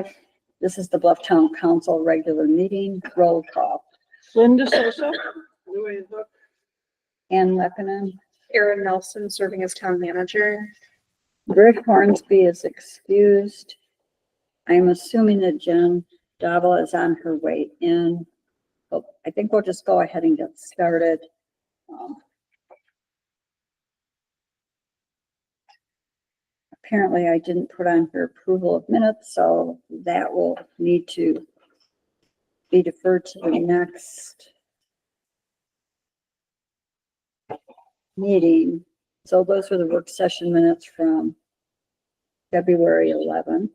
5. This is the Bluff Town Council regular meeting. Roll call. Linda Sosa. Ann Leppanen. Erin Nelson serving as town manager. Britt Hornsby is excused. I'm assuming that Jen Davila is on her way in. But I think we'll just go ahead and get started. Apparently I didn't put on her approval of minutes, so that will need to be deferred to the next meeting. So those were the work session minutes from February 11th.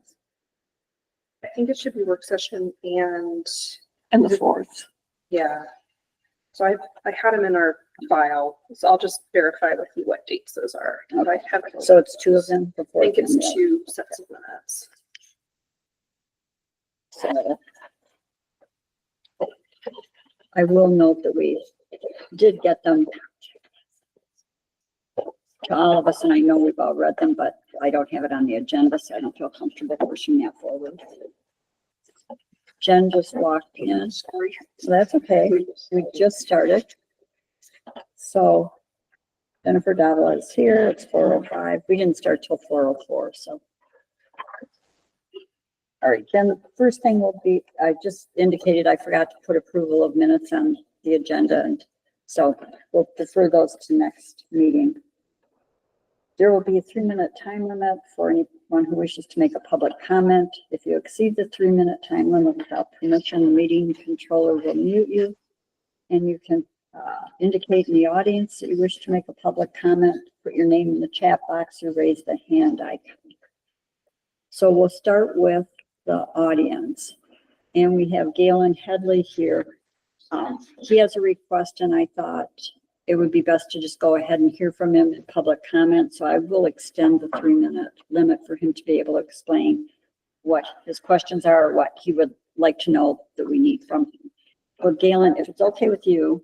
I think it should be work session and The 4th. yeah. So I had them in our file, so I'll just verify with you what dates those are. But I have So it's 2 of them I before. think it's 2 sets of minutes. So I will note that we did get them to all of us, and I know we've all read them, but I don't have it on the agenda, so I don't feel comfortable pushing that forward. Jen just walked in, so that's okay. We just started. So Jennifer Davila is here. It's 4:05. We didn't start till 4:04, so. All right, Jen, the first thing will be, I just indicated I forgot to put approval of minutes on the agenda, and so we'll defer those to next meeting. There will be a 3-minute time limit for anyone who wishes to make a public comment. If you exceed the 3-minute time limit without permission, the meeting controller will mute you, and you can indicate in the audience that you wish to make a public comment, put your name in the chat box or raise the hand icon. So we'll start with the audience, and we have Galen Headley here. He has a request, and I thought it would be best to just go ahead and hear from him in public comment. So I will extend the 3-minute limit for him to be able to explain what his questions are, or what he would like to know that we need from him. Well, Galen, if it's okay with you,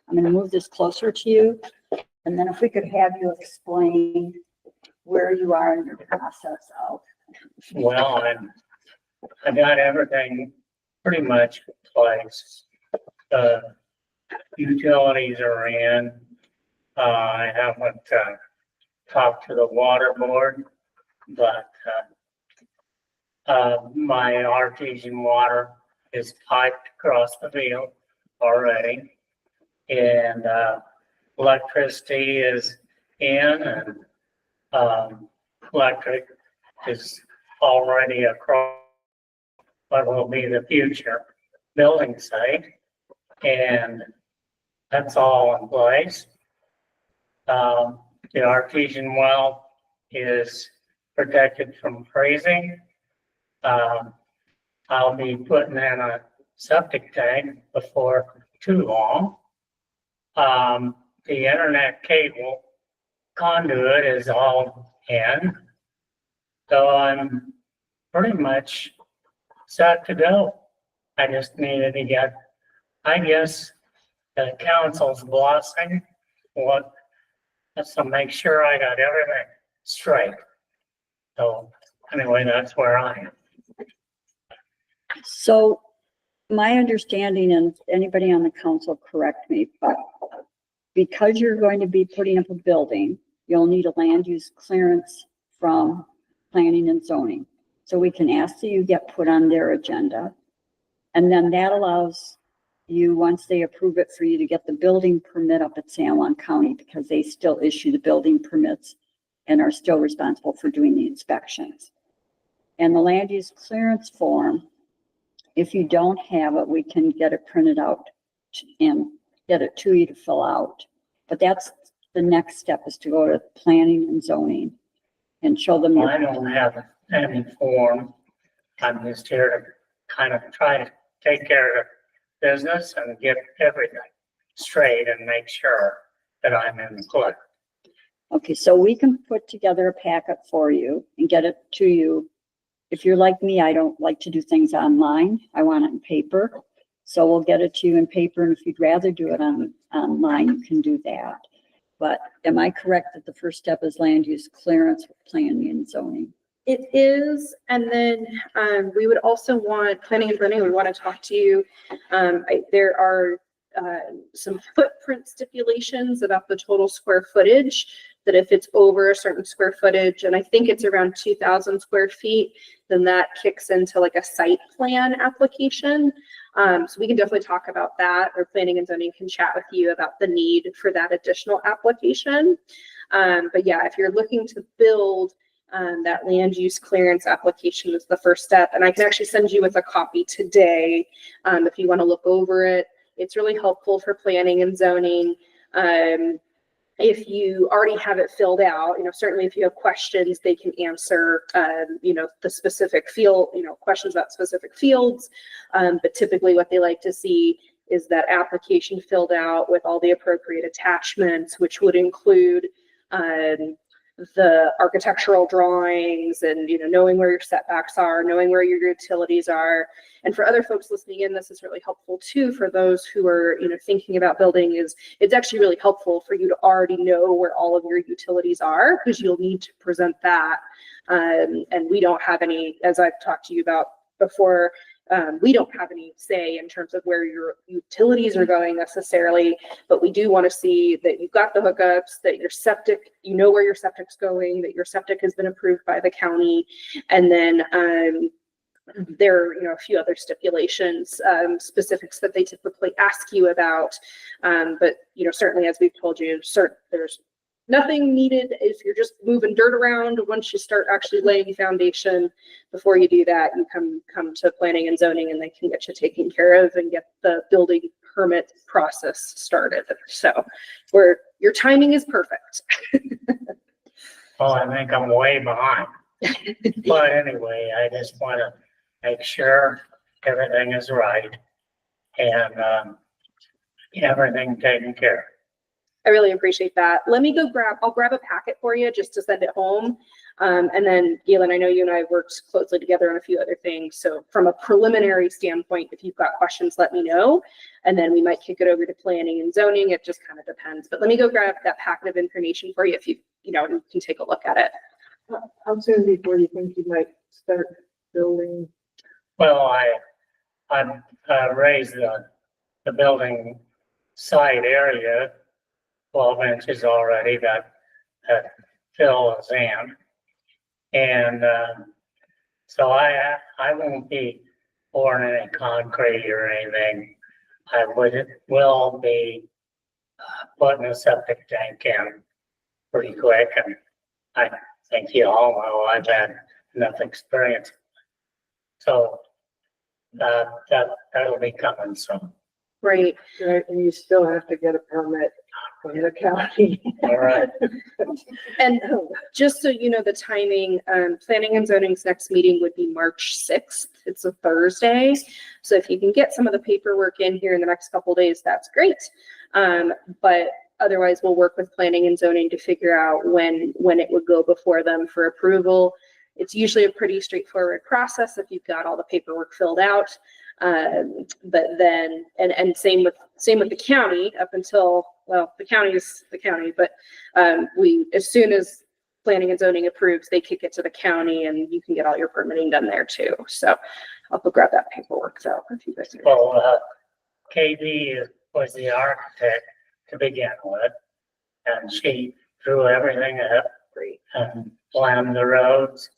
I'm going to move this closer to you. And then if we could have you explain where you are in your process of. Well, I got everything pretty much in place. Utilities are in. I haven't talked to the water board, but my artesian water is piped across the field already, and electricity is in, and electric is already across what will be the future building site, and that's all in place. The artesian well is protected from freezing. I'll be putting in a septic tank before too long. The internet cable conduit is all in. So I'm pretty much set to go. I just needed to get, I guess, the council's blessing, to make sure I got everything straight. So anyway, that's where I am. So my understanding, and anybody on the council correct me, but because you're going to be putting up a building, you'll need a land use clearance from planning and zoning. So we can ask that you get put on their agenda. And then that allows you, once they approve it, for you to get the building permit up at San Juan County, because they still issue the building permits and are still responsible for doing the inspections. And the land use clearance form, if you don't have it, we can get it printed out and get it to you to fill out. But that's the next step, is to go to planning and zoning and show them. I don't have any form. I'm just here to kind of try to take care of business and get everything straight and make sure that I'm in the clear. Okay, so we can put together a packet for you and get it to you. If you're like me, I don't like to do things online. I want it in paper. So we'll get it to you in paper, and if you'd rather do it online, you can do that. But am I correct that the first step is land use clearance with planning and zoning? It is, and then we would also want, planning and zoning, we want to talk to you. There are some footprint stipulations about the total square footage, that if it's over a certain square footage, and I think it's around 2,000 square feet, then that kicks into like a site plan application. So we can definitely talk about that, or planning and zoning can chat with you about the need for that additional application. But yeah, if you're looking to build, that land use clearance application is the first step. And I can actually send you with a copy today if you want to look over it. It's really helpful for planning and zoning. If you already have it filled out, certainly if you have questions, they can answer, the specific field, questions about specific fields. But typically what they like to see is that application filled out with all the appropriate attachments, which would include the architectural drawings and, knowing where your setbacks are, knowing where your utilities are. And for other folks listening in, this is really helpful too, for those who are, thinking about building. It's actually really helpful for you to already know where all of your utilities are, because you'll need to present that. And we don't have any, as I've talked to you about before, we don't have any say in terms of where your utilities are going necessarily, but we do want to see that you've got the hookups, that your septic, where your septic's going, that your septic has been approved by the county. And then there are, a few other stipulations, specifics that they typically ask you about. But, certainly, as we've told you, there's nothing needed if you're just moving dirt around. Once you start actually laying foundation, before you do that, you come to planning and zoning, and they can get you taken care of and get the building permit process started. So your timing is perfect. Well, I think I'm way behind. But anyway, I just want to make sure everything is right and everything taken care of. I really appreciate that. Let me go I'll grab a packet for you just to send it home. And then Galen, I know you and I have worked closely together on a few other things. So from a preliminary standpoint, if you've got questions, let me know. And then we might kick it over to planning and zoning. It just kind of depends. But let me go grab that packet of information for you if you can take a look at it. How soon before you think you might start building? Well, I raised the building side area 12 inches already, that fill is in. And so I won't be pouring any concrete or anything. I will be putting a septic tank in pretty quick. And I think you all know I've had enough experience. So that'll be coming soon. Right. Right, and you still have to get a permit from the county. All right. And just so you know the timing, planning and zoning's next meeting would be March 6th. It's a Thursday. So if you can get some of the paperwork in here in the next couple of days, that's great. But otherwise we'll work with planning and zoning to figure out when it would go before them for approval. It's usually a pretty straightforward process if you've got all the paperwork filled out. But then, and same with the county up until, well, the county is the county, but as soon as planning and zoning approves, they kick it to the county and you can get all your permitting done there too. So I'll go grab that paperwork. So if you guys are. Well, KD was the architect to begin with, and she drew everything up and planned the roads.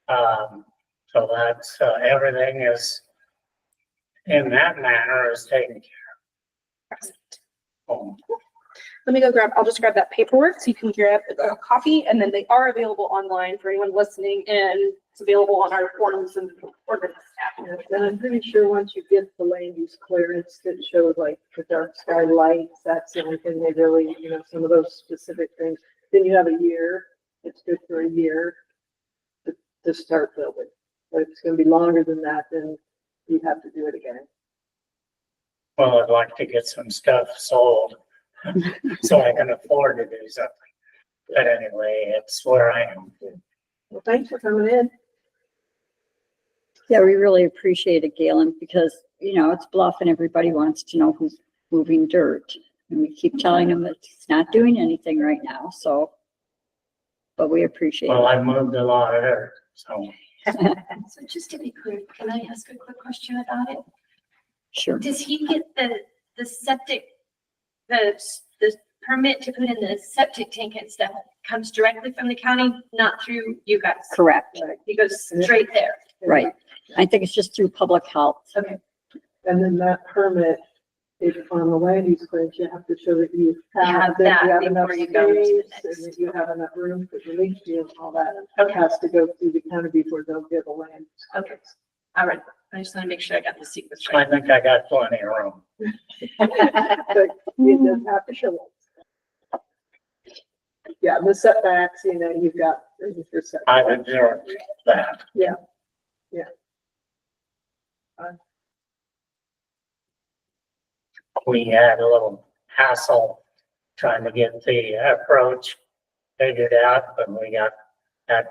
So that's everything is in that manner is taken care of. Let me go I'll just grab that paperwork so you can grab a copy, and then they are available online for anyone listening, and it's available on our forums and ordinance tab. And I'm pretty sure once you get the land use clearance that shows like the dark sky lights, that's the only thing they really, some of those specific things. Then you have a year. It's good for a year to start building. But if it's going to be longer than that, then you have to do it again. Well, I'd like to get some stuff sold so I can afford to do something. But anyway, it's where I am. Well, thanks for coming in. Yeah, we really appreciate it, Galen, because, it's Bluff and everybody wants to know who's moving dirt. And we keep telling them that it's not doing anything right now, so. But we appreciate Well, it. I've moved a lot of dirt. So So just to be clear, can I ask a quick question about it? Sure. Does he get the septic, the permit to put in the septic tank and stuff comes directly from the county, not through you guys? Correct. He goes straight there. Right. I think it's just through public health. Okay. And then that permit, if on the land use clearance, you have to show that you Have that that you have enough before you go to the space next. and that you have enough room for the leach field and all that. Okay. Has to go through the county before they'll give a land. Okay. All right. I just want to make sure I got the sequence I right. think I got plenty of room. But it does have to show it. Yeah, the setbacks, you know, you've got. your setbacks. I've observed that. We had a little hassle trying to get the approach figured out, but we got that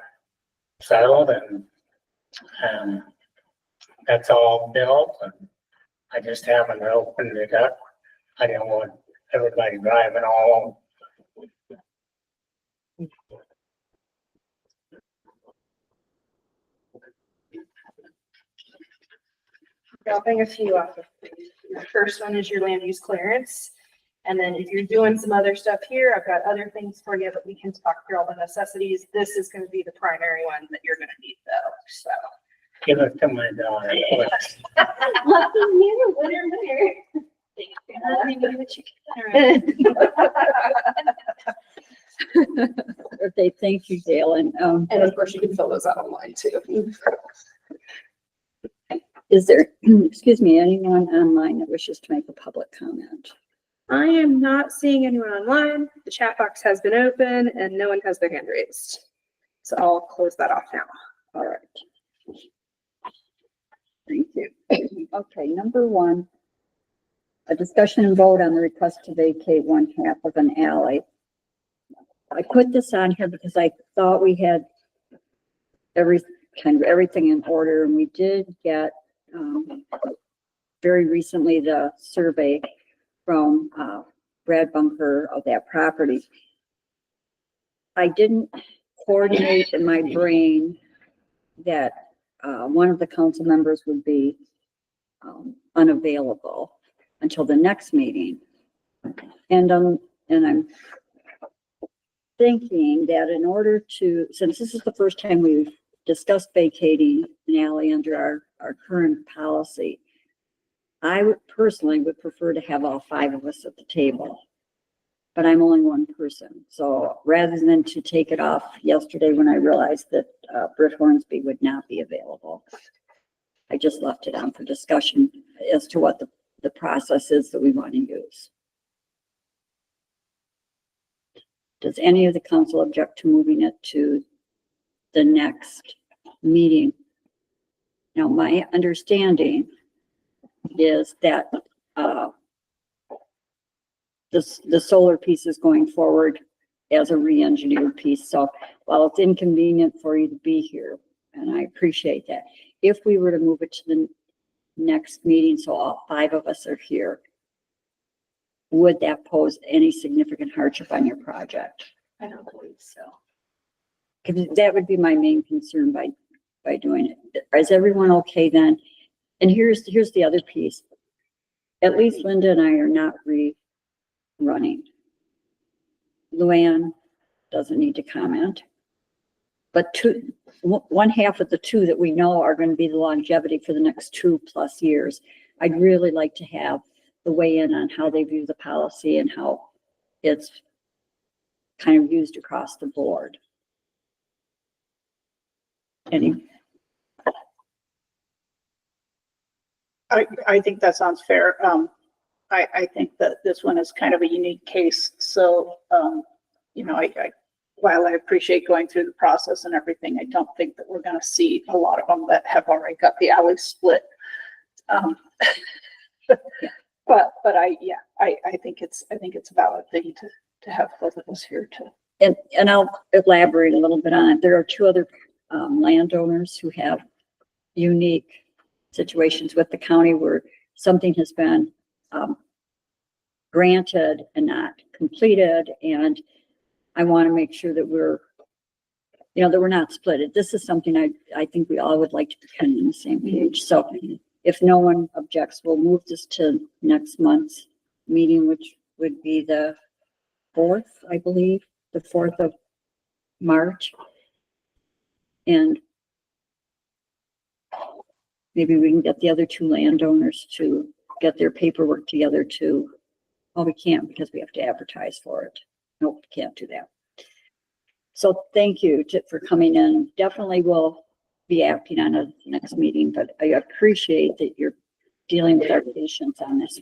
settled and that's all built, and I just haven't opened it up. I don't want everybody driving all Dropping a few off of these. Your first one is your land use clearance. And then if you're doing some other stuff here, I've got other things for you, but we can talk through all the necessities. This is going to be the primary one that you're going to need though, so. give it to my daughter. please. Lucky you, winner, winner. Let me give it your camera. Okay, thank you, Dalen. And of course, you can fill those out online too. Is there, excuse me, anyone online that wishes to make a public comment? I am not seeing anyone online. The chat box has been open and no one has their hand raised. So I'll close that off now. All right. Thank you. Okay, number one, a discussion and vote on the request to vacate one half of an alley. I put this on here because I thought we had everything in order, and we did get very recently the survey from Brad Bunker of that property. I didn't coordinate in my brain that one of the council members would be unavailable until the next meeting. And I'm thinking that in order to, since this is the first time we've discussed vacating an alley under our current policy, I would personally prefer to have all five of us at the table. But I'm only one person. So rather than to take it off yesterday when I realized that Britt Hornsby would not be available, I just left it on for discussion as to what the process is that we want to use. Does any of the council object to moving it to the next meeting? Now, my understanding is that the solar piece is going forward as a re-engineered piece. So while it's inconvenient for you to be here, and I appreciate that, if we were to move it to the next meeting, so all five of us are here, would that pose any significant hardship on your project? I don't believe so. Because that would be my main concern by doing it. Is everyone okay then? And here's the other piece. At least Linda and I are not rerunning. Luanne doesn't need to comment. But one half of the two that we know are going to be the longevity for the next 2+ years. I'd really like to have the weigh in on how they view the policy and how it's kind of used across the board. Any? I think that sounds fair. I think that this one is kind of a unique case. So, you know, while I appreciate going through the process and everything, I don't think that we're going to see a lot of them that have already got the alley split. But I think it's a valid thing to have both of us here to. And I'll elaborate a little bit on it. There are two other landowners who have unique situations with the county where something has been granted and not completed. And I want to make sure that we're you know, that we're not split. This is something I think we all would like to be kind of on the same page. So if no one objects, we'll move this to next month's meeting, which would be the 4th, I believe, the 4th of March. And maybe we can get the other 2 landowners to get their paperwork together too. Well, we can't because we have to advertise for it. Nope, can't do that. So thank you for coming in. Definitely will be acting on a next meeting, but I appreciate that you're dealing with our patients on this.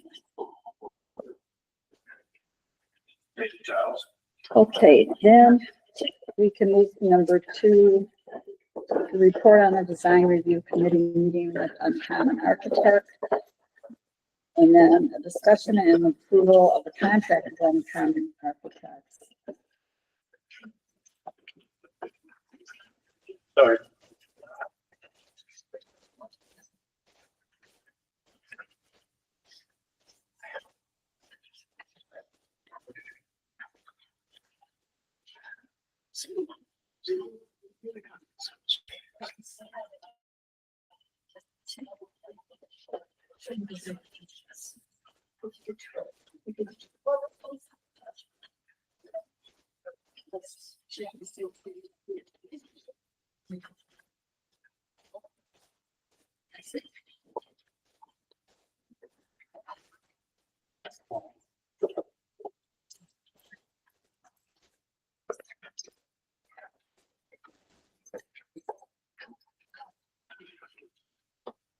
Okay, then we can move to number 2, the report on the design review committee meeting with Uncommon Architect. And then a discussion and approval of the contract with Uncommon Architects. Sorry.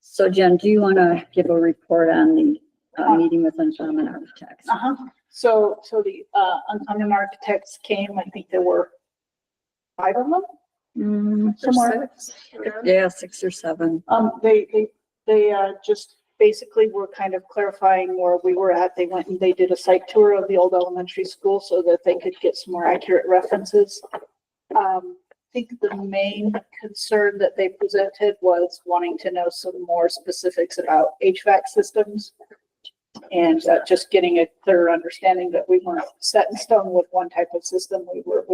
So Jen, do you want to give a report on the meeting with Uncommon Architects? So the, Uncommon Architects came, I think there were 5 of them. Somewhere. Yeah, 6 or 7. They just basically were kind of clarifying where we were at. They went and they did a site tour of the old elementary school so that they could get some more accurate references. I think the main concern that they presented was wanting to know some more specifics about HVAC systems. And just getting a clearer understanding that we weren't set in stone with one type of system. We were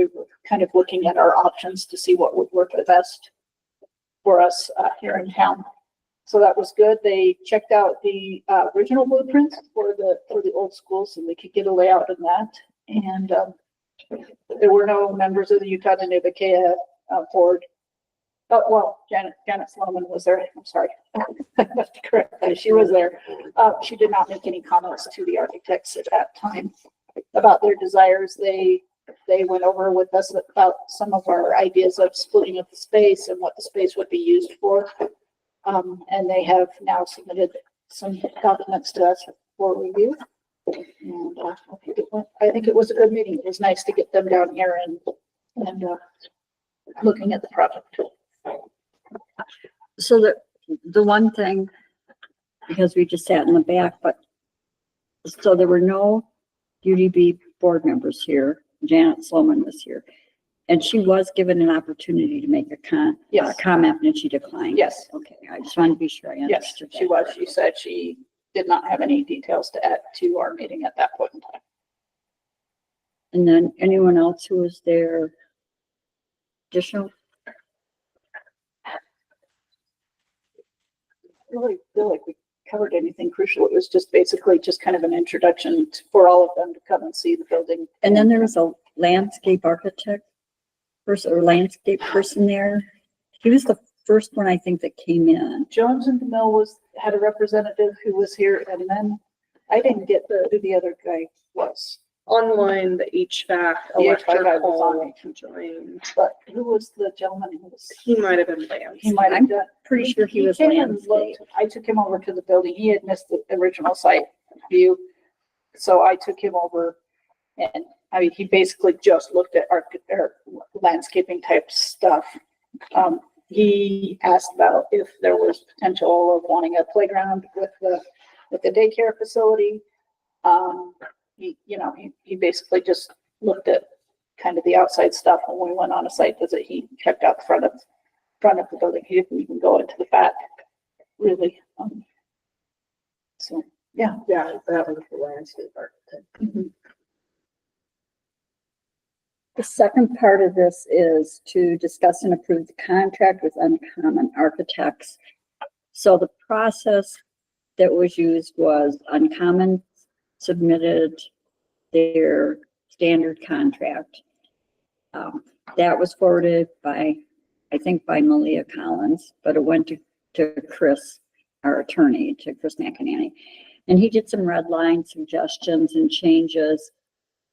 kind of looking at our options to see what would work the best for us here in town. So that was good. They checked out the original blueprints for the old school so we could get a layout of that. And there were no members of the Utah Nivea board. Oh, well, Janet Sloman was there. I'm sorry. Correct. She was there. She did not make any comments to the architects at that time about their desires. They went over with us about some of our ideas of splitting up the space and what the space would be used for. And they have now submitted some documents to us for review. And I think it was a good meeting. It was nice to get them down here and looking at the project. So the one thing, because we just sat in the back, but so there were no UDB board members here. Janet Sloman was here. And she was given an opportunity to make a comment and she declined. Yes. Okay, I just wanted to be sure I Yes, understood. she was. She said she did not have any details to add to our meeting at that point in time. And then anyone else who was there additional? I really feel like we covered anything crucial. It was just basically just kind of an introduction for all of them to come and see the building. And then there was a landscape architect person or landscape person there. He was the first one I think that came in. Jones and DeMille had a representative who was here, and then I didn't get who the other guy was. Online, the HVAC, The HVAC guy was on electrical joined. But who was the gentleman who was? He might have been Lance. He might have done. Pretty sure he was came and landscape. looked. I took him over to the building. He had missed the original site view. So I took him over and I mean, he basically just looked at our landscaping type stuff. He asked about if there was potential of wanting a playground with the daycare facility. He basically just looked at kind of the outside stuff. When we went on a site visit, he checked out the front of the building. He didn't even go into the back, really. So, yeah. Yeah, that was the landscape architect. Mhm. The second part of this is to discuss and approve the contract with Uncommon Architects. So the process that was used was Uncommon submitted their standard contract. That was forwarded by, I think by Malia Collins, but it went to Chris, our attorney, to Chris McEnany. And he did some red line suggestions and changes,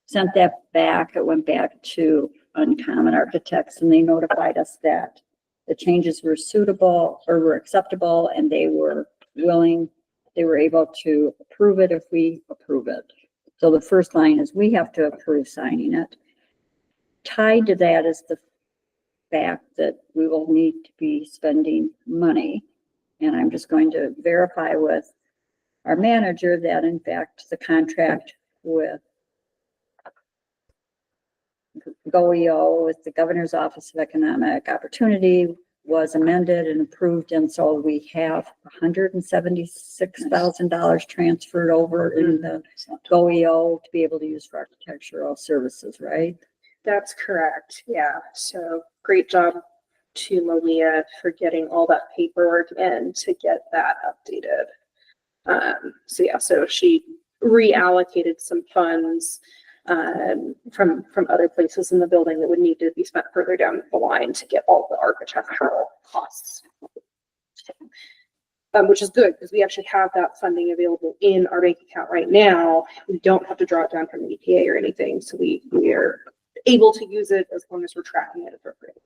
sent that back. It went back to Uncommon Architects and they notified us that the changes were suitable or were acceptable and they were willing, they were able to approve it if we approve it. So the first line is we have to approve signing it. Tied to that is the fact that we will need to be spending money. And I'm just going to verify with our manager that in fact the contract with GOEO with the Governor's Office of Economic Opportunity was amended and approved. And so we have $176,000 transferred over in the GOEO to be able to use for architectural services, right? That's correct. Yeah. So great job to Malia for getting all that paperwork in to get that updated. So yeah, so she reallocated some funds from other places in the building that would need to be spent further down the line to get all the architectural costs. Which is good because we actually have that funding available in our bank account right now. We don't have to draw it down from the EPA or anything. So we are able to use it as long as we're tracking it appropriately.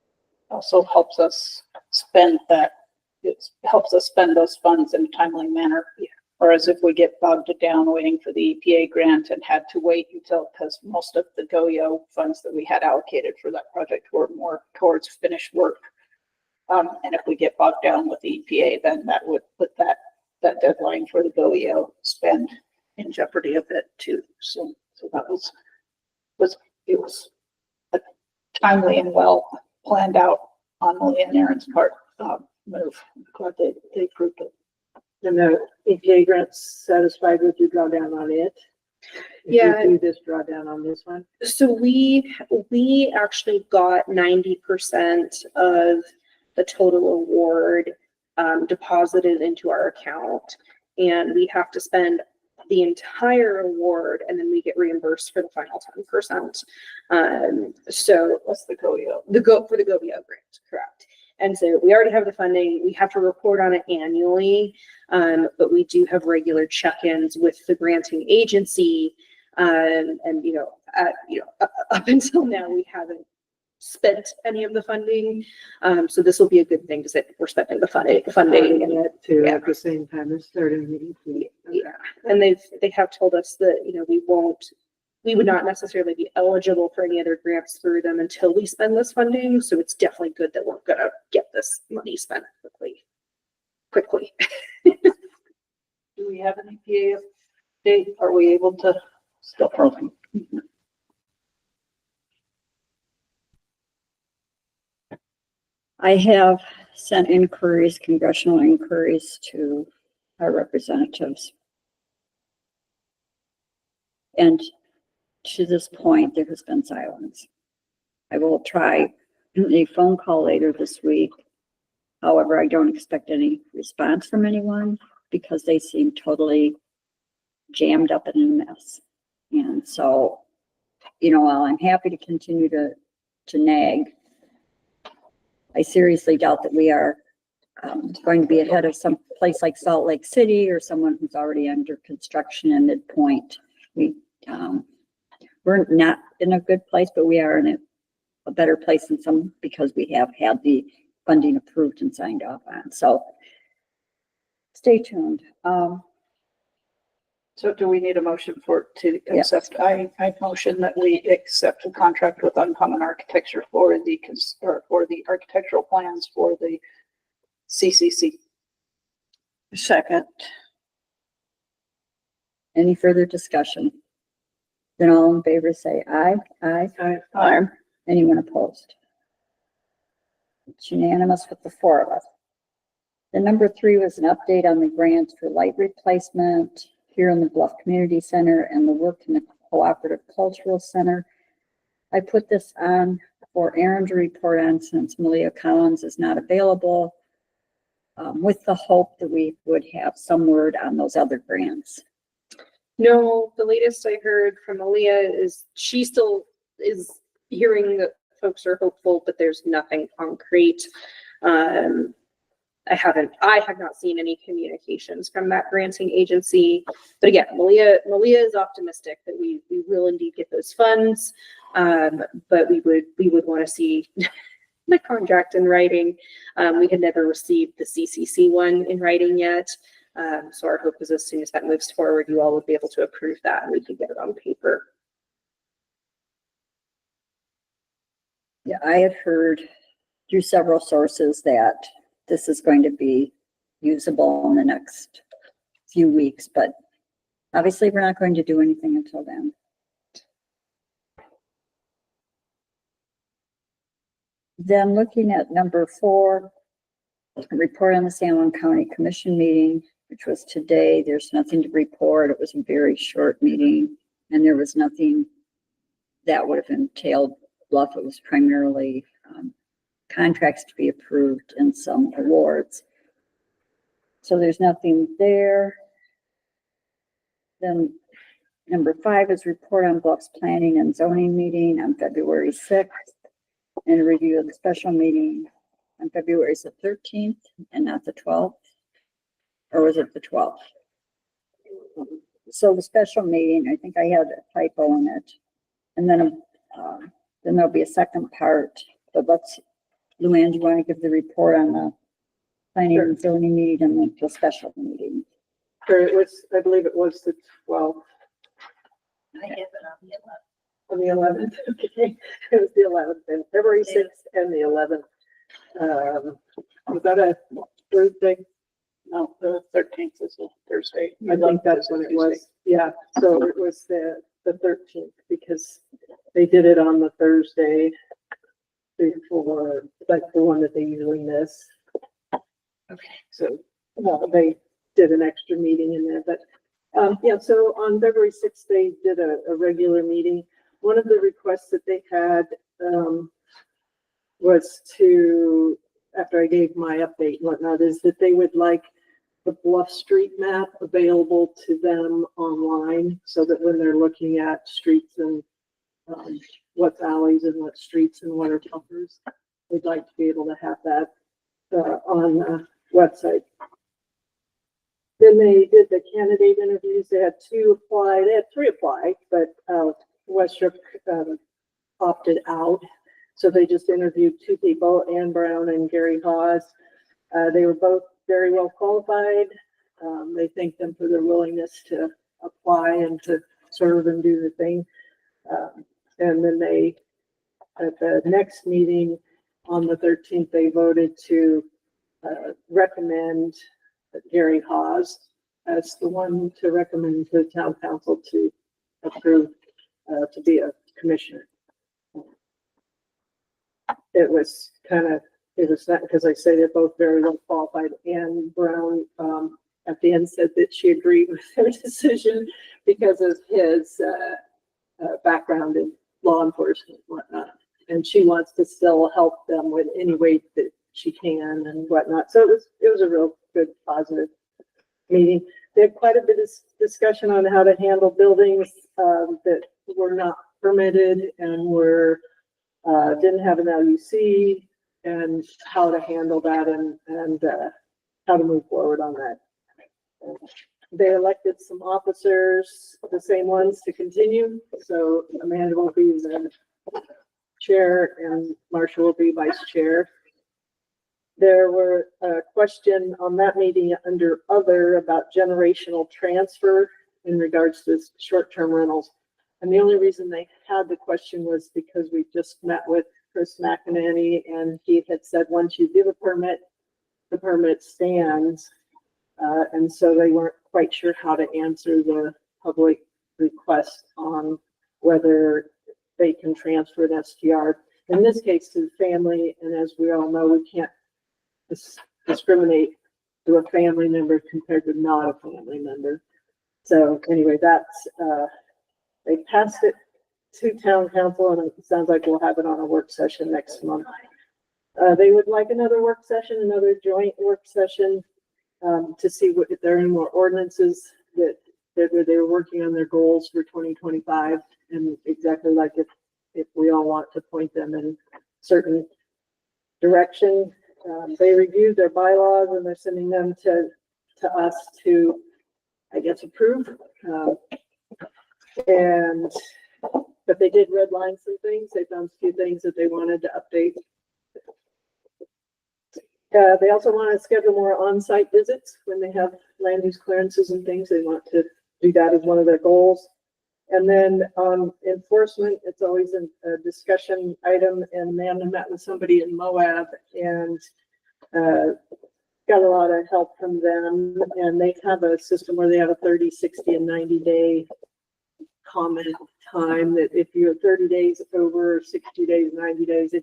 Also helps us spend that, it helps us spend those funds in a timely manner. Yeah. Whereas if we get bogged down waiting for the EPA grant and had to wait until, because most of the GOEO funds that we had allocated for that project were more towards finished work. And if we get bogged down with the EPA, then that would put that deadline for the GOEO spend in jeopardy a bit too. So that was a timely and well planned out on Malia and Erin's part move. I'm glad they approved it. And the EPA grant's satisfied with your drawdown on it? If Yeah. you do this drawdown on this one? So we actually got 90% of the total award deposited into our account, and we have to spend the entire award and then we get reimbursed for the final 10%. So That's the GOEO. for the GOEO grant, correct. And so we already have the funding. We have to report on it annually, but we do have regular check-ins with the granting agency. And up until now, we haven't spent any of the funding. So this will be a good thing to say we're spending the funding. And That too, Yeah. at the same time as starting the EPA. yeah, and they have told us that, we would not necessarily be eligible for any other grants through them until we spend this funding. So it's definitely good that we're gonna get this money spent quickly. Do we have an EPA date? Are we able to still program? I have sent inquiries, congressional inquiries to our representatives. And to this point, there has been silence. I will try a phone call later this week. However, I don't expect any response from anyone because they seem totally jammed up in a mess. And so, while I'm happy to continue to nag, I seriously doubt that we are going to be ahead of some place like Salt Lake City or someone who's already under construction in midpoint. We're not in a good place, but we are in a better place than some because we have had the funding approved and signed off on. So stay tuned. So do we need a motion to Yes. accept? I motion that we accept the contract with Uncommon Architecture for the architectural plans for the CCC. Second. Any further discussion? Then all in favor say aye. Aye. Anyone opposed? It's unanimous with the four of us. The number 3 was an update on the grants for light replacement here in the Bluff Community Center and the work in the Cooperative Cultural Center. I put this on for Erin to report on since Malia Collins is not available, with the hope that we would have some word on those other grants. No, the latest I heard from Aaliyah is she still is hearing that folks are hopeful, but there's nothing concrete. I have not seen any communications from that granting agency. But again, Malia is optimistic that we will indeed get those funds. But we would want to see the contract in writing. We had never received the CCC one in writing yet. So our hope is as soon as that moves forward, you all will be able to approve that and we can get it on paper. Yeah, I had heard through several sources that this is going to be usable in the next few weeks, but obviously we're not going to do anything until then. Then looking at number 4, report on the San Juan County Commission meeting, which was today. There's nothing to report. It was a very short meeting and there was nothing that would have entailed Bluff. It was primarily contracts to be approved and some awards. So there's nothing there. Then number 5 is report on Bluff's planning and zoning meeting on February 6th and a review of the special meeting on February 13th and not the 12th, or was it the 12th? So the special meeting, I think I had a typo in it. And then there'll be a second part, but Luanne, do you want to give the report on the planning and zoning meeting and the special meeting? Sure, I believe it was the 12th. I have it on the 11th. On the 11th, okay. It was the 11th, and February 6th and the 11th. Was that a Thursday? No, the 13th is a Thursday. I think that's when it was. Yeah, so it was the 13th because they did it on the Thursday before, like the one that they usually miss. Okay. So they did an extra meeting in there, but yeah, so on February 6th, they did a regular meeting. One of the requests that they had was to, after I gave my update and whatnot, is that they would like the Bluff street map available to them online so that when they're looking at streets and what's alleys and what streets and what are bumpers, they'd like to be able to have that on the website. Then they did the candidate interviews. They had 2 apply. They had 3 apply, but Westrup opted out. So they just interviewed 2 people, Ann Brown and Gary Hawes. They were both very well qualified. They thanked them for their willingness to apply and to serve and do the thing. And then they, at the next meeting on the 13th, they voted to recommend Gary Hawes as the one to recommend to the town council to approve to be a commissioner. It was not because I say they're both very well qualified. Ann Brown at the end said that she agreed with their decision because of his background in law enforcement and whatnot. And she wants to still help them with any way that she can and whatnot. So it was a real good, positive meeting. They had quite a bit of discussion on how to handle buildings that were not permitted and were didn't have an LUC and how to handle that and how to move forward on that. They elected some officers, the same ones to continue. So Amanda will be the chair and Marsha will be vice chair. There were a question on that meeting under other about generational transfer in regards to short-term rentals. And the only reason they had the question was because we just met with Chris McEnany and he had said, once you give a permit, the permit stands. And so they weren't quite sure how to answer the public request on whether they can transfer an STR. In this case to the family, and as we all know, we can't discriminate to a family member compared to not a family member. So anyway, that's, they passed it to town council, and it sounds like we'll have it on a work session next month. They would like another work session, another joint work session, to see what, if there are any more ordinances that they're working on their goals for 2025, and exactly like if we all want to point them in certain direction. They reviewed their bylaws and they're sending them to us to, I guess, approve. But they did redline some things. They found a few things that they wanted to update. They also want to schedule more on-site visits when they have land use clearances and things. They want to do that as one of their goals. And then enforcement, it's always a discussion item. And Amanda met with somebody in Moab and got a lot of help from them. And they have a system where they have a 30, 60, and 90-day comment time, that if you're 30 days over, 60 days, 90 days,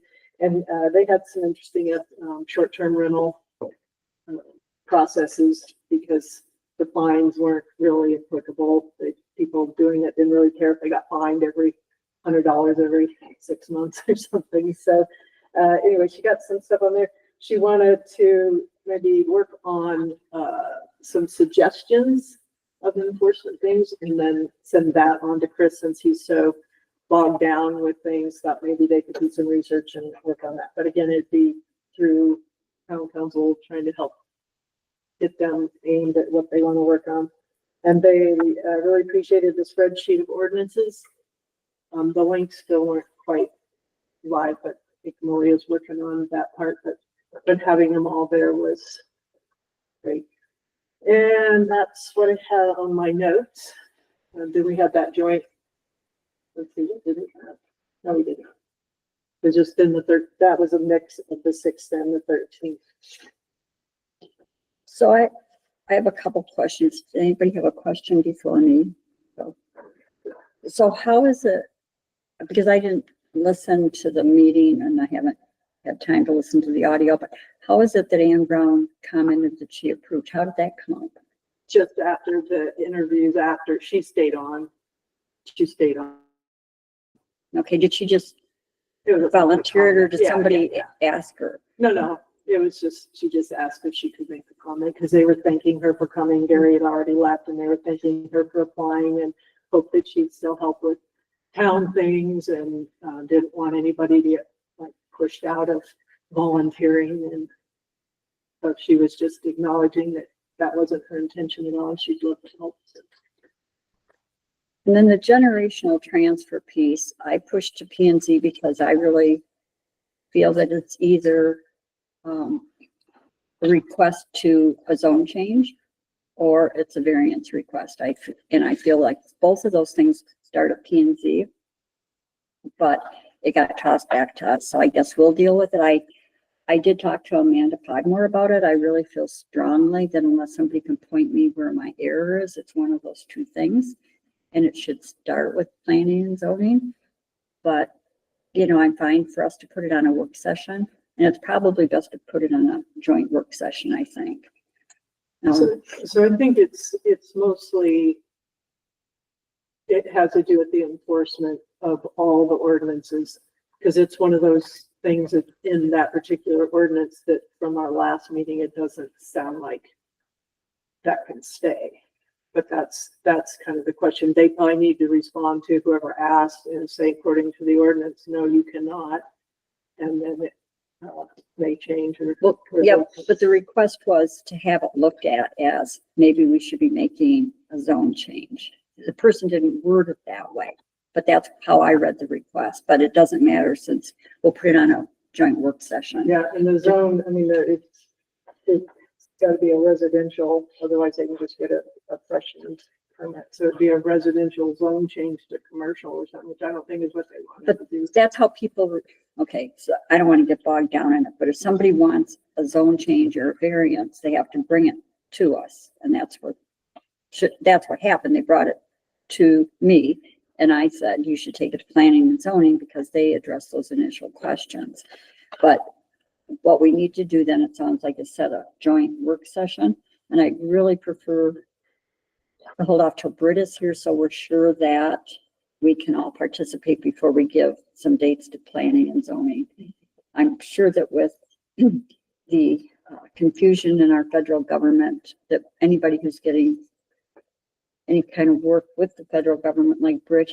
and they had some interesting short-term rental processes because the fines weren't really applicable. People doing it didn't really care if they got fined every $100 every 6 months or something. So anyway, she got some stuff on there. She wanted to maybe work on some suggestions of enforcement things and then send that on to Chris, since he's so bogged down with things. Thought maybe they could do some research and work on that. But again, it'd be through town council trying to help get them aimed at what they want to work on. And they really appreciated the spreadsheet of ordinances. The links still weren't quite live, but I think Maria's working on that part, but having them all there was great. And that's what I had on my notes. Did we have that joint? Let's see, what did it have? No, we didn't. It just in the third, that was a mix of the 6th and the 13th. So I have a couple questions. Does anybody have a question before me? So how is it, because I didn't listen to the meeting and I haven't had time to listen to the audio, but how is it that Ann Brown commented that she approved? How did that come up? Just after the interviews, after she stayed on. Okay, did she just It was a volunteer it or did Yeah, somebody yeah. ask her? No, it was just, she just asked if she could make a comment because they were thanking her for coming. Gary had already left and they were thanking her for applying and hoped that she'd still help with town things and didn't want anybody to get like pushed out of volunteering. And so she was just acknowledging that that wasn't her intention at all. She'd love to help. And then the generational transfer piece, I pushed to P and Z because I really feel that it's either a request to a zone change or it's a variance request. And I feel like both of those things start at P and Z, but it got tossed back to us. So I guess we'll deal with it. I did talk to Amanda Podmore about it. I really feel strongly that unless somebody can point me where my error is, it's one of those two things. And it should start with planning and zoning. But, you know, I'm fine for us to put it on a work session. And it's probably best to put it on a joint work session, I think. So I think it's mostly, it has to do with the enforcement of all the ordinances. Because it's one of those things that in that particular ordinance that from our last meeting, it doesn't sound like that can stay. But that's kind of the question. They probably need to respond to whoever asked and say, according to the ordinance, no, you cannot. And then it may change. Well, yeah, but the request was to have it looked at as maybe we should be making a zone change. The person didn't word it that way, but that's how I read the request. But it doesn't matter since we'll put it on a joint work session. Yeah, and the zone, I mean, it's got to be a residential, otherwise they can just get a fresh permit. So it'd be a residential zone change to commercial or something, which I don't think is what they want to do. That's how people, okay, so I don't want to get bogged down in it, but if somebody wants a zone change or a variance, they have to bring it to us. And that's what happened. They brought it to me and I said, you should take it to planning and zoning because they address those initial questions. But what we need to do then, it sounds like, is set a joint work session. And I really prefer to hold off till Britt is here so we're sure that we can all participate before we give some dates to planning and zoning. I'm sure that with the confusion in our federal government, that anybody who's getting any kind of work with the federal government like Britt,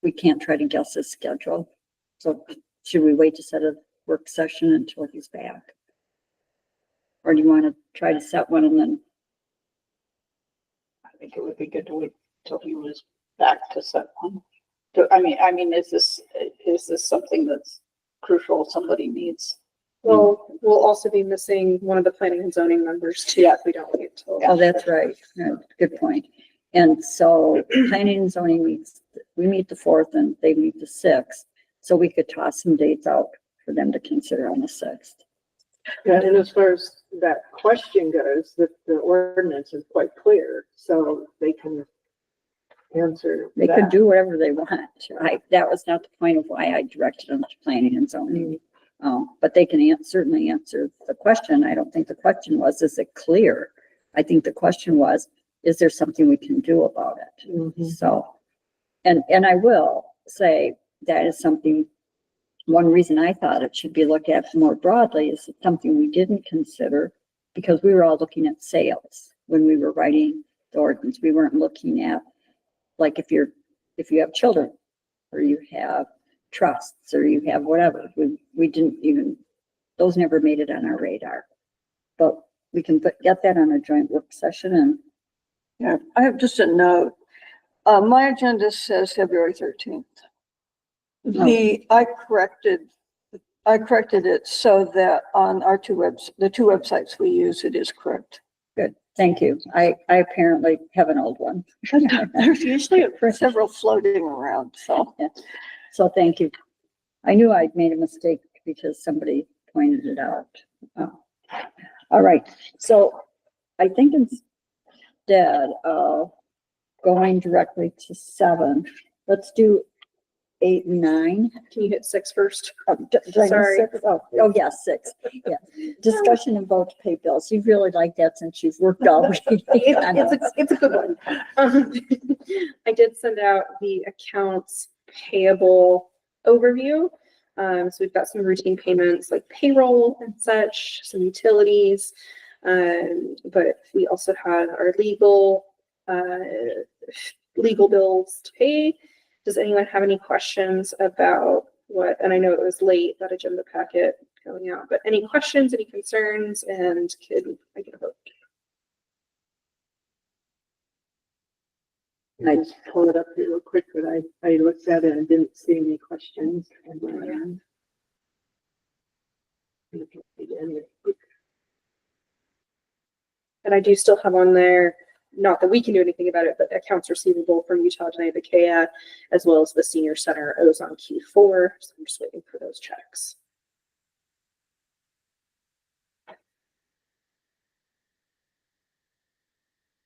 we can't try to guess his schedule. So should we wait to set a work session until he's back? Or do you want to try to set one and then? I think it would be good to wait till he was back to set one. I mean, is this something that's crucial, somebody needs? Well, we'll also be missing one of the planning and zoning members too, if we don't wait till. Oh, that's right. Yeah, good point. And so planning and zoning we meet the 4th and they meet the 6th. So we could toss some dates out for them to consider on the 6th. Yeah, and as far as that question goes, the ordinance is quite clear, so they can answer They that. could do whatever they want. That was not the point of why I directed them to planning and zoning. But they can certainly answer the question. I don't think the question was, is it clear? I think the question was, is there something we can do about it? Mhm. So, and I will say that is something, one reason I thought it should be looked at more broadly is it's something we didn't consider because we were all looking at sales when we were writing the ordinance. We weren't looking at, like, if you have children or you have trusts or you have whatever, we didn't even, those never made it on our radar. But we can get that on a joint work session. And Yeah, I have just a note. My agenda says February 13th. I corrected it so that on our the two websites we use, it is correct. good, thank you. I apparently have an old one. There's usually several floating around, so. So thank you. I knew I'd made a mistake because somebody pointed it out. All right, so I think instead of going directly to 7, let's do 8 and 9. Can you hit 6 first? Oh, did I miss Sorry. 6? Oh, yes, 6. Yeah. Discussion and vote to pay bills. You really like that since you've worked already. It's a good one. I did send out the accounts payable overview. So we've got some routine payments like payroll and such, some utilities. But we also had our legal bills to pay. Does anyone have any questions about what, and I know it was late, that agenda packet going out, but any questions, any concerns, and I can vote? I just pull it up here real quick, but I looked at it and didn't see any questions. And I do still have on there, not that we can do anything about it, but accounts receivable from Utah Davila, as well as the senior center owes on Q4. So I'm just waiting for those checks.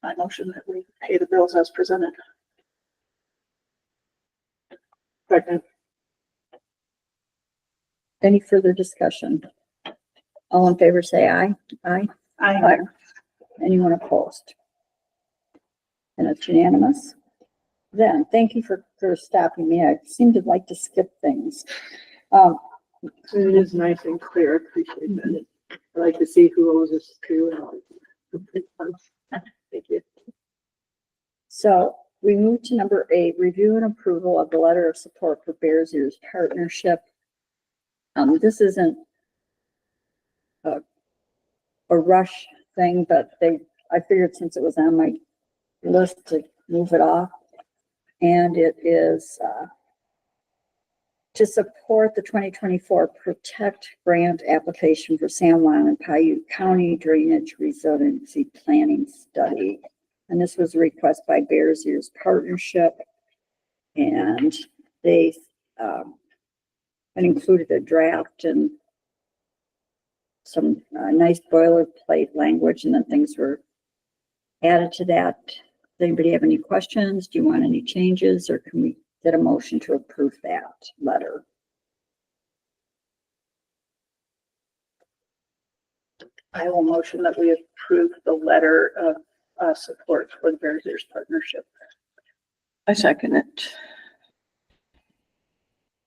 I motion that we pay the bills as presented. Second. Any further discussion? All in favor, say aye. Aye. Aye. Anyone opposed? And it's unanimous. Then, thank you for stopping me. I seem to like to skip things. It is nice and clear. I appreciate that. I like to see who owes us to. Thank you. So we move to number 8, review and approval of the letter of support for Bears Ears Partnership. This isn't a rush thing, but I figured since it was on my list to move it off. And it is to support the 2024 Protect Grant application for San Juan and Paiute County Drainage Resiliency Planning Study. And this was a request by Bears Ears Partnership. And they included a draft and some nice boilerplate language, and then things were added to that. Does anybody have any questions? Do you want any changes, or can we get a motion to approve that letter? I will motion that we approve the letter of support for the Bears Ears Partnership. I second it.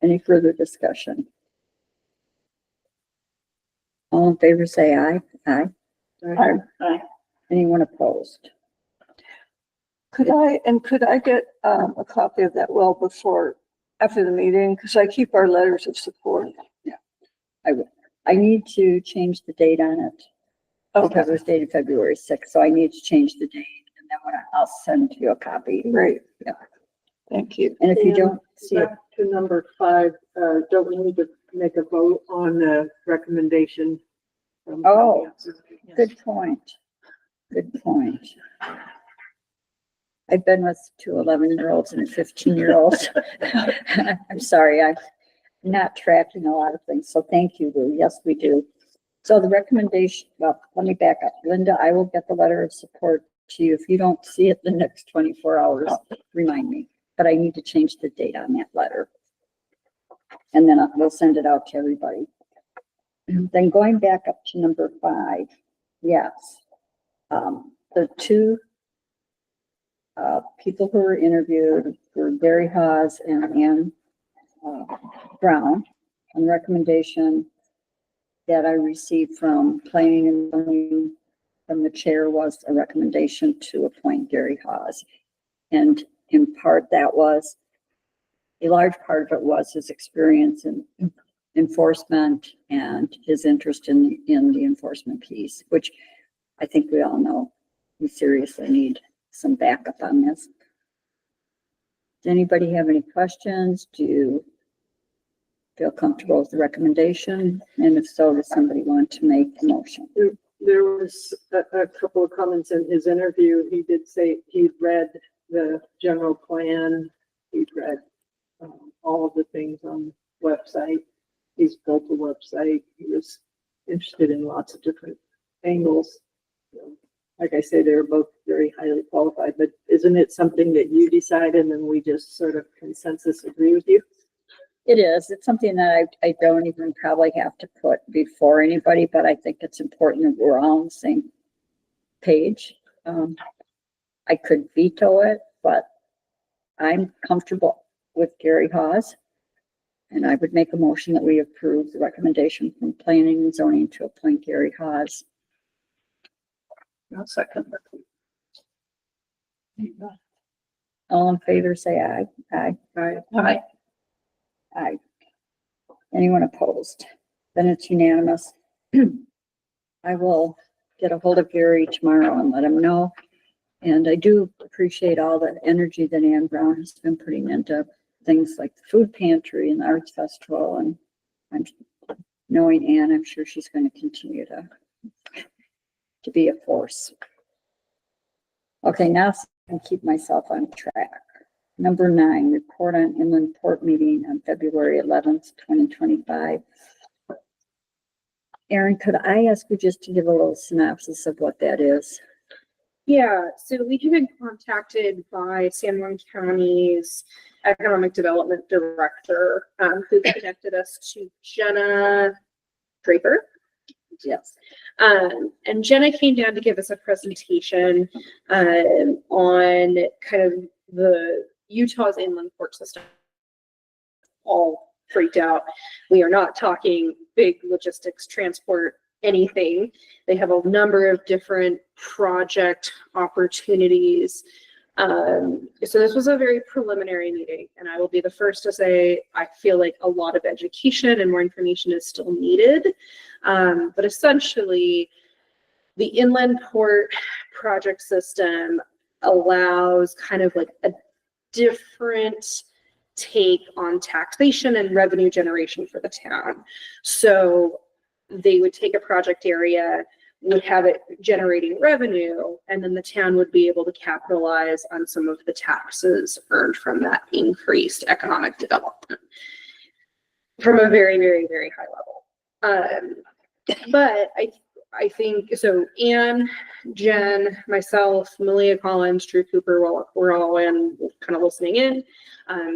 Any further discussion? All in favor, say aye. Aye. Aye. Anyone opposed? Could I get a copy of that well before, after the meeting? Because I keep our letters of support. I need to change the date on it. Okay, Because it was dated February 6th, so I need to change the date, and then I'll send you a copy. great. Yeah. Thank you. And if you And don't see it, Back to number 5, don't we need to make a vote on the recommendation? from- Oh. good point. Good point. I've been with 2 11-year-olds and a 15-year-old. I'm sorry, I'm not tracking a lot of things, so thank you, Lou. Yes, we do. So the recommendation, well, let me back up. Linda, I will get the letter of support to you. If you don't see it the next 24 hours, remind me. But I need to change the date on that letter. And then we'll send it out to everybody. Then going back up to number 5, yes. The 2 people who were interviewed were Gary Haas and Ann Brown, on the recommendation that I received from planning and zoning from the chair was a recommendation to appoint Gary Haas. And in part, that was, a large part of it was his experience in enforcement and his interest in the enforcement piece, which I think we all know we seriously need some backup on this. Does anybody have any questions? Do you feel comfortable with the recommendation? And if so, does somebody want to make a motion? There was a couple of comments in his interview. He did say he'd read the general plan. He'd read all of the things on the website. He's built a website. He was interested in lots of different angles. Like I say, they're both very highly qualified, but isn't it something that you decide and then we just sort of consensus agree with you? It is. It's something that I don't even probably have to put before anybody, but I think it's important that we're all on the same page. I could veto it, but I'm comfortable with Gary Haas. And I would make a motion that we approve the recommendation from planning and zoning to appoint Gary Haas. I'll second All in favor, say aye. Aye. Right? Aye. Aye. Anyone opposed? Then it's unanimous. I will get a hold of Gary tomorrow and let him know. And I do appreciate all the energy that Ann Brown has been putting into things like the food pantry and the arts festival. And I'm knowing Ann, I'm sure she's going to continue to be a force. Okay, now I can keep myself on track. Number 9, report on inland port meeting on February 11th, 2025. Erin, could I ask you just to give a little synopsis of what that is? Yeah, so we have been contacted by San Juan County's Economic Development Director, who connected us to Jenna Draper. Yes. And Jenna came down to give us a presentation on kind of the Utah's inland port system. All freaked out. We are not talking big logistics, transport, anything. They have a number of different project opportunities. So this was a very preliminary meeting, and I will be the first to say I feel like a lot of education and more information is still needed. But essentially, the inland port project system allows kind of like a different take on taxation and revenue generation for the town. So they would take a project area, would have it generating revenue, and then the town would be able to capitalize on some of the taxes earned from that increased economic development from a very, very, very high level. But I think, so Ann, Jen, myself, Malia Collins, Drew Cooper, we're all in kind of listening in,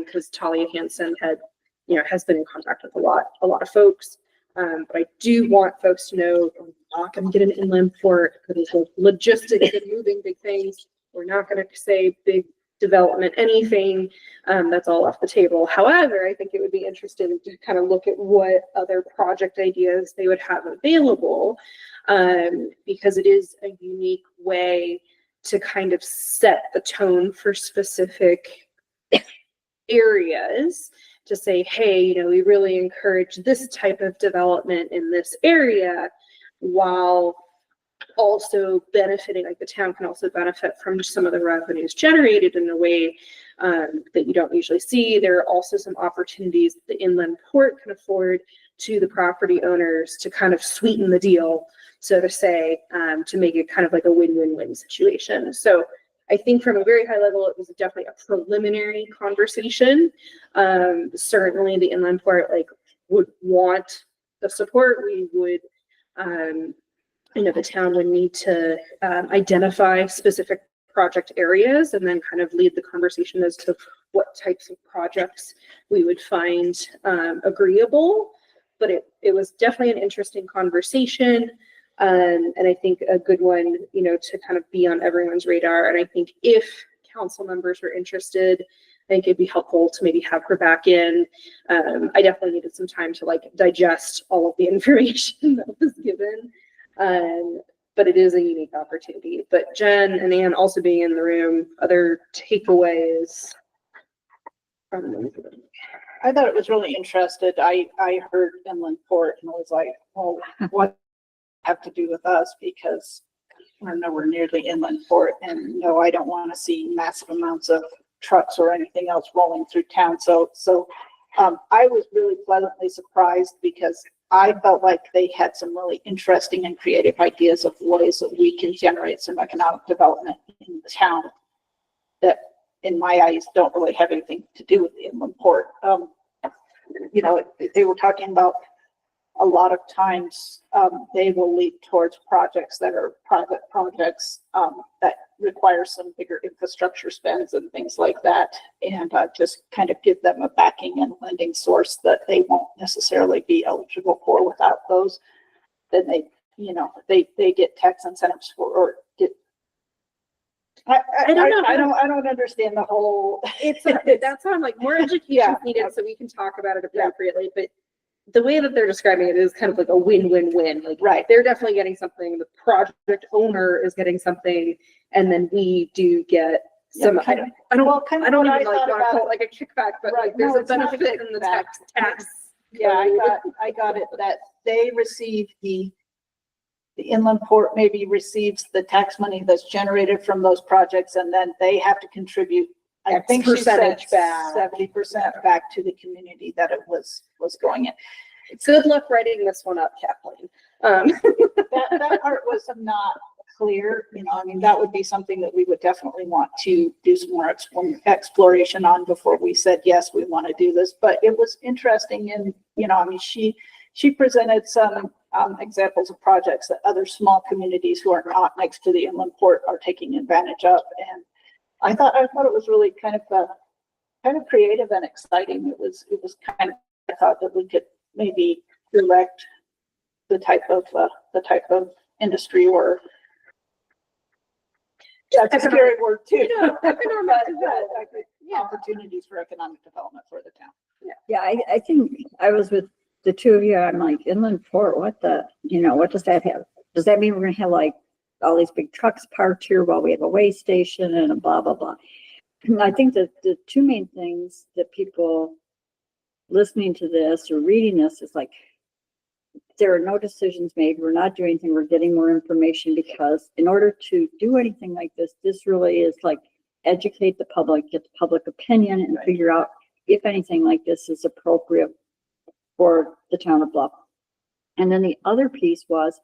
because Talia Hansen has been in contact with a lot of folks. But I do want folks to know we're not going to get an inland port because of logistics and moving big things. We're not going to say big development, anything, that's all off the table. However, I think it would be interesting to kind of look at what other project ideas they would have available, because it is a unique way to kind of set the tone for specific areas, to say, hey, you know, we really encourage this type of development in this area, while also benefiting, like the town can also benefit from some of the revenues generated in a way that you don't usually see. There are also some opportunities the inland port can afford to the property owners to kind of sweeten the deal, so to say, to make it kind of like a win-win-win situation. So I think from a very high level, it was definitely a preliminary conversation. Certainly the inland port would want the support. We would, the town would need to identify specific project areas and then kind of lead the conversation as to what types of projects we would find agreeable. But it was definitely an interesting conversation. And I think a good one, to kind of be on everyone's radar. And I think if council members were interested, I think it'd be helpful to maybe have her back in. I definitely needed some time to digest all of the information that was given. But it is a unique opportunity. But Jen and Ann also being in the room, other takeaways from them. I thought it was really interesting. I heard inland port and was like, well, what have to do with us, because we're nowhere near the inland port, and no, I don't want to see massive amounts of trucks or anything else rolling through town. So I was really pleasantly surprised, because I felt like they had some really interesting and creative ideas of ways that we can generate some economic development in the town that, in my eyes, don't really have anything to do with the inland port. They were talking about a lot of times they will lead towards projects that are private projects that require some bigger infrastructure spends and things like that, and just kind of give them a backing and lending source that they won't necessarily be eligible for without those. Then they get tax incentives for, or get. I don't know. I don't understand the whole. That's how I'm more education needed, so we can talk about it appropriately. But the way that they're describing it is kind of like a win-win-win. Right. They're definitely getting something. The project owner is getting something, and then we do get some. I don't even want to call it like a kickback, but there's a benefit in the tax. Yeah, I got it. That they receive the inland port maybe receives the tax money that's generated from those projects, and then they have to contribute. I think she said 70% back to the community that it was going in. Good luck writing this one up, Kathleen. That part was not clear. That would be something that we would definitely want to do some more exploration on before we said, yes, we want to do this. But it was interesting. And, she presented some examples of projects that other small communities who are not next to the inland port are taking advantage of. And I thought it was really kind of creative and exciting. It was kind of, I thought that we could maybe direct the type of industry, or that's a scary word too. Opportunities for economic development for the town. Yeah, I think I was with the two of you. I'm like, inland port, what does that have? Does that mean we're gonna have all these big trucks parked here while we have a way station and a blah, blah, blah? And I think that the two main things that people listening to this or reading this is there are no decisions made. We're not doing anything. We're getting more information, because in order to do anything like this really is educate the public, get the public opinion, and figure out if anything like this is appropriate for the town of Bluff. And then the other piece was,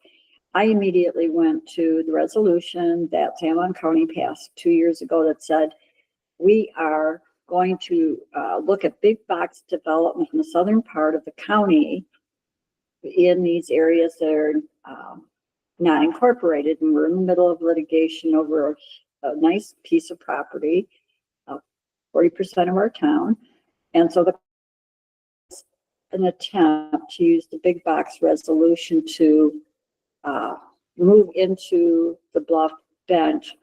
I immediately went to the resolution that San Juan County passed 2 years ago that said, we are going to look at big box development in the southern part of the county in these areas that are not incorporated. And we're in the middle of litigation over a nice piece of property, 40% of our town. And so an attempt to use the big box resolution to move into the Bluff bench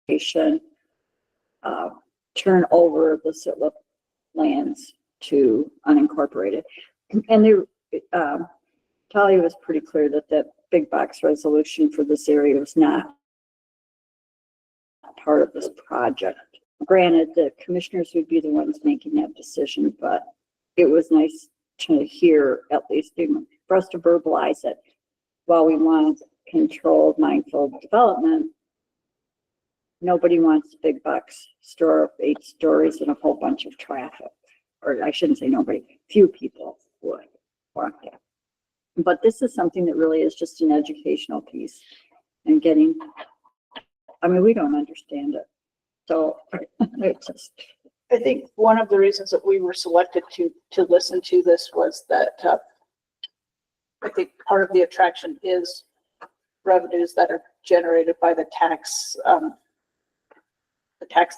station turn over the Sitlip lands to unincorporated. And Talia was pretty clear that that big box resolution for this area was not part of this project. Granted, the commissioners would be the ones making that decision, but it was nice to hear, at least for us to verbalize it. While we want controlled, mindful development, nobody wants a big box store of 8 stories and a whole bunch of traffic. Or I shouldn't say nobody, few people would want that. But this is something that really is just an educational piece and we don't understand it. So it's just. I think one of the reasons that we were selected to listen to this was that, I think part of the attraction is revenues that are generated by the tax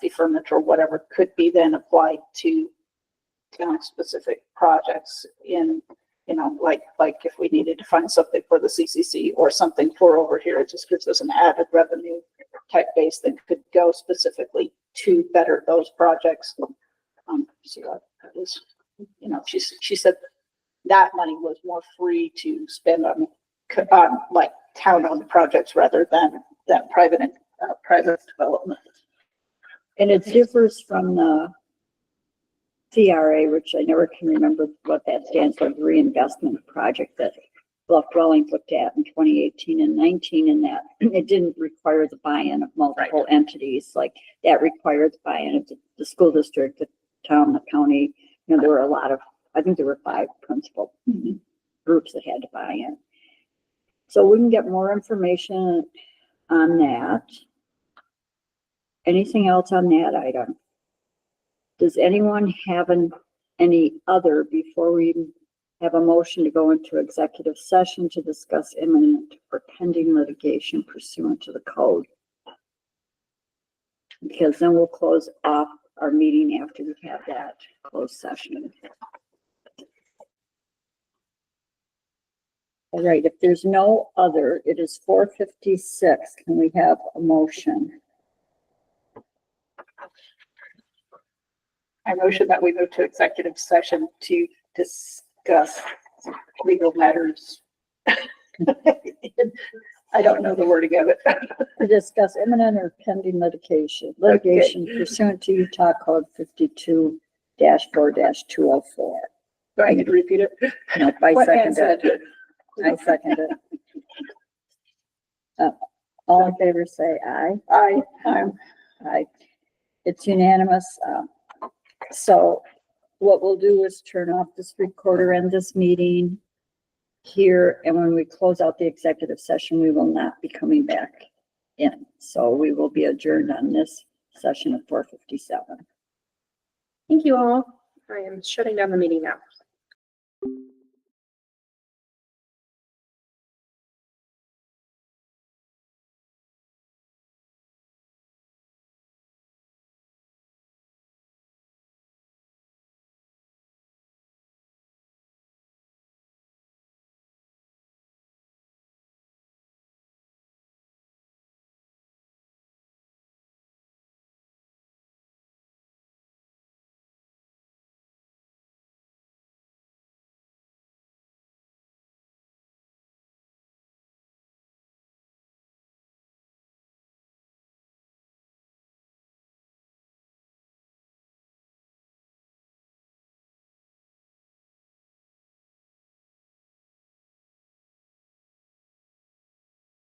deferment or whatever could be then applied to town-specific projects in, like if we needed to find something for the CCC or something for over here, it just gives us an added revenue type base that could go specifically to better those projects. So that was, she said that money was more free to spend on like town-owned projects rather than private development. And it differs from the CRA, which I never can remember what that stands for, the reinvestment project that Bluff Dwellings looked at in 2018 and 19, and that it didn't require the buy-in of multiple entities. Like that required the buy-in of the school district, the town, the county. There were I think there were 5 principal groups that had to buy in. So we can get more information on that. Anything else on that item? Does anyone have any other before we have a motion to go into executive session to discuss imminent or pending litigation pursuant to the code? Because then we'll close off our meeting after we have that closed session. All right, if there's no other, it is 4:56. Can we have a motion? I motion that we move to executive session to discuss legal matters. I don't know the wording of it. To discuss imminent or pending litigation pursuant to Utah Code 52-4-204. Do I need to repeat it? Nope, I What Ann second it. I second it. All in favor, say aye. Aye. It's unanimous. So what we'll do is turn off this recorder and this meeting here. And when we close out the executive session, we will not be coming back in. So we will be adjourned on this session at 4:57. Thank you all. I am shutting down the meeting now.